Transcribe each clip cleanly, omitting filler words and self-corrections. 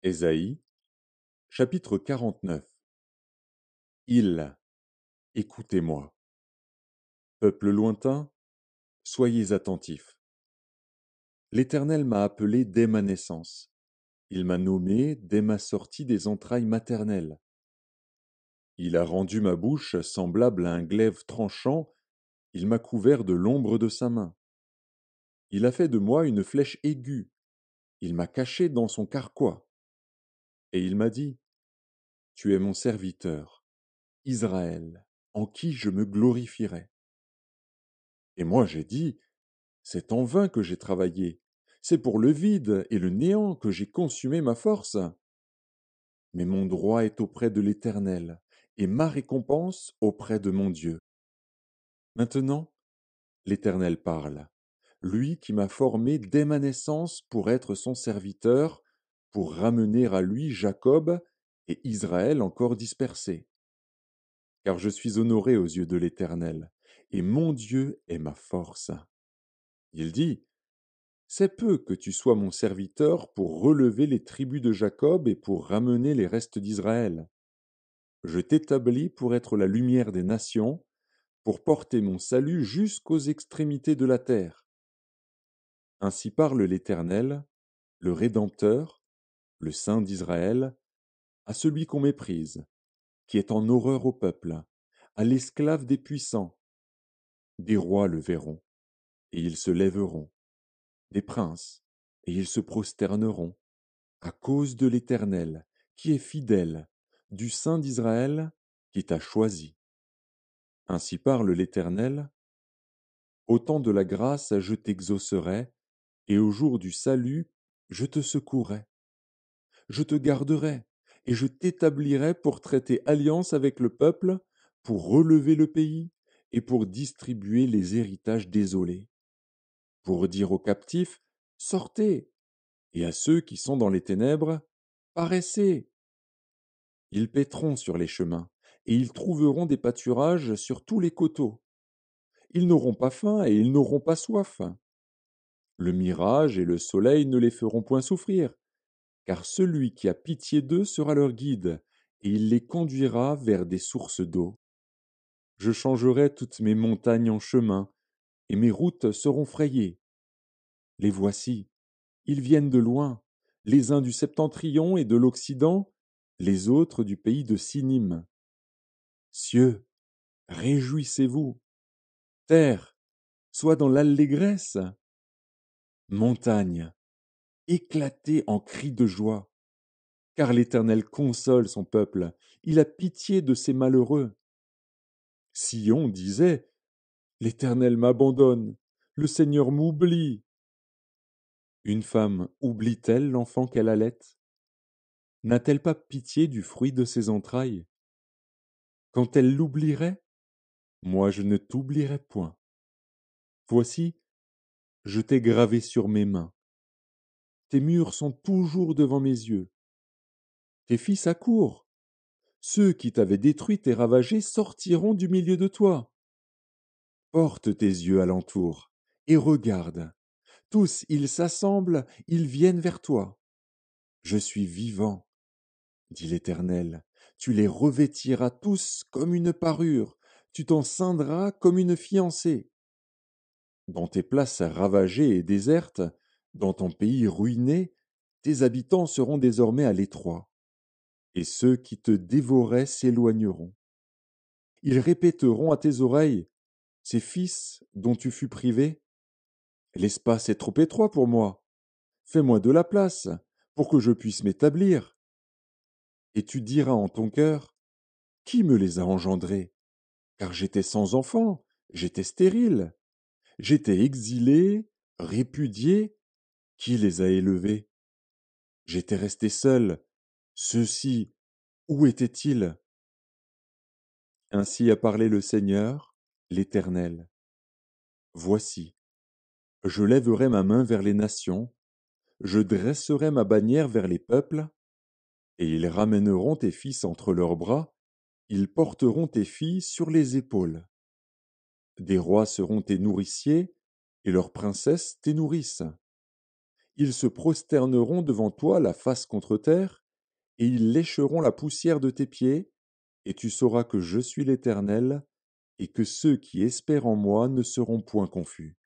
Ésaïe, chapitre 49. Île, écoutez-moi. Peuple lointain, soyez attentifs. L'Éternel m'a appelé dès ma naissance. Il m'a nommé dès ma sortie des entrailles maternelles. Il a rendu ma bouche semblable à un glaive tranchant, il m'a couvert de l'ombre de sa main. Il a fait de moi une flèche aiguë, il m'a caché dans son carquois. Et il m'a dit, tu es mon serviteur, Israël, en qui je me glorifierai. Et moi j'ai dit, c'est en vain que j'ai travaillé, c'est pour le vide et le néant que j'ai consumé ma force. Mais mon droit est auprès de l'Éternel, et ma récompense auprès de mon Dieu. Maintenant, l'Éternel parle, lui qui m'a formé dès ma naissance pour être son serviteur, pour ramener à lui Jacob et Israël encore dispersés. Car je suis honoré aux yeux de l'Éternel, et mon Dieu est ma force. Il dit, c'est peu que tu sois mon serviteur pour relever les tribus de Jacob et pour ramener les restes d'Israël. Je t'établis pour être la lumière des nations, pour porter mon salut jusqu'aux extrémités de la terre. Ainsi parle l'Éternel, le Rédempteur, le Saint d'Israël, à celui qu'on méprise, qui est en horreur au peuple, à l'esclave des puissants. Des rois le verront, et ils se lèveront, des princes, et ils se prosterneront, à cause de l'Éternel, qui est fidèle, du Saint d'Israël, qui t'a choisi. Ainsi parle l'Éternel, au temps de la grâce je t'exaucerai, et au jour du salut je te secourrai. Je te garderai, et je t'établirai pour traiter alliance avec le peuple, pour relever le pays, et pour distribuer les héritages désolés. Pour dire aux captifs, sortez, et à ceux qui sont dans les ténèbres, paraissez. Ils paîtront sur les chemins, et ils trouveront des pâturages sur tous les coteaux. Ils n'auront pas faim et ils n'auront pas soif. Le mirage et le soleil ne les feront point souffrir, car celui qui a pitié d'eux sera leur guide, et il les conduira vers des sources d'eau. Je changerai toutes mes montagnes en chemins, et mes routes seront frayées. Les voici, ils viennent de loin, les uns du septentrion et de l'Occident, les autres du pays de Sinim. Cieux, réjouissez-vous. Terre, sois dans l'allégresse. Montagne, éclatez en cris de joie. Car l'Éternel console son peuple, il a pitié de ses malheureux. Sion disait, l'Éternel m'abandonne, le Seigneur m'oublie. Une femme oublie-t-elle l'enfant qu'elle allait? N'a-t-elle pas pitié du fruit de ses entrailles? Quand elle l'oublierait, moi je ne t'oublierai point. Voici, je t'ai gravé sur mes mains. Tes murs sont toujours devant mes yeux. Tes fils accourent. Ceux qui t'avaient détruite et ravagée sortiront du milieu de toi. Porte tes yeux alentour et regarde. Tous, ils s'assemblent, ils viennent vers toi. Je suis vivant, dit l'Éternel. Tu les revêtiras tous comme une parure, tu t'en ceindras comme une fiancée. Dans tes places ravagées et désertes, dans ton pays ruiné, tes habitants seront désormais à l'étroit, et ceux qui te dévoraient s'éloigneront. Ils répéteront à tes oreilles, ces fils dont tu fus privé, l'espace est trop étroit pour moi. Fais-moi de la place, pour que je puisse m'établir. Et tu diras en ton cœur, qui me les a engendrés? Car j'étais sans enfant, j'étais stérile, j'étais exilé, répudié, qui les a élevés? J'étais resté seul, ceux-ci, où étaient-ils? Ainsi a parlé le Seigneur, l'Éternel. Voici, je lèverai ma main vers les nations, je dresserai ma bannière vers les peuples, et ils ramèneront tes fils entre leurs bras, ils porteront tes filles sur les épaules. Des rois seront tes nourriciers, et leurs princesses tes nourrices. Ils se prosterneront devant toi la face contre terre, et ils lécheront la poussière de tes pieds, et tu sauras que je suis l'Éternel, et que ceux qui espèrent en moi ne seront point confus.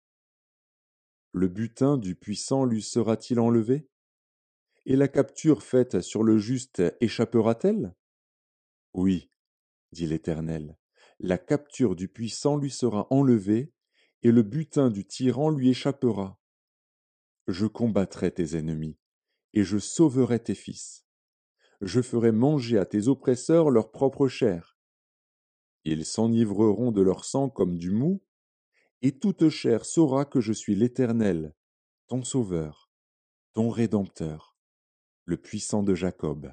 Le butin du puissant lui sera-t-il enlevé? Et la capture faite sur le juste échappera-t-elle? Oui, dit l'Éternel, la capture du puissant lui sera enlevée, et le butin du tyran lui échappera. Je combattrai tes ennemis, et je sauverai tes fils. Je ferai manger à tes oppresseurs leur propre chair. Ils s'enivreront de leur sang comme du mou, et toute chair saura que je suis l'Éternel, ton Sauveur, ton Rédempteur, le puissant de Jacob.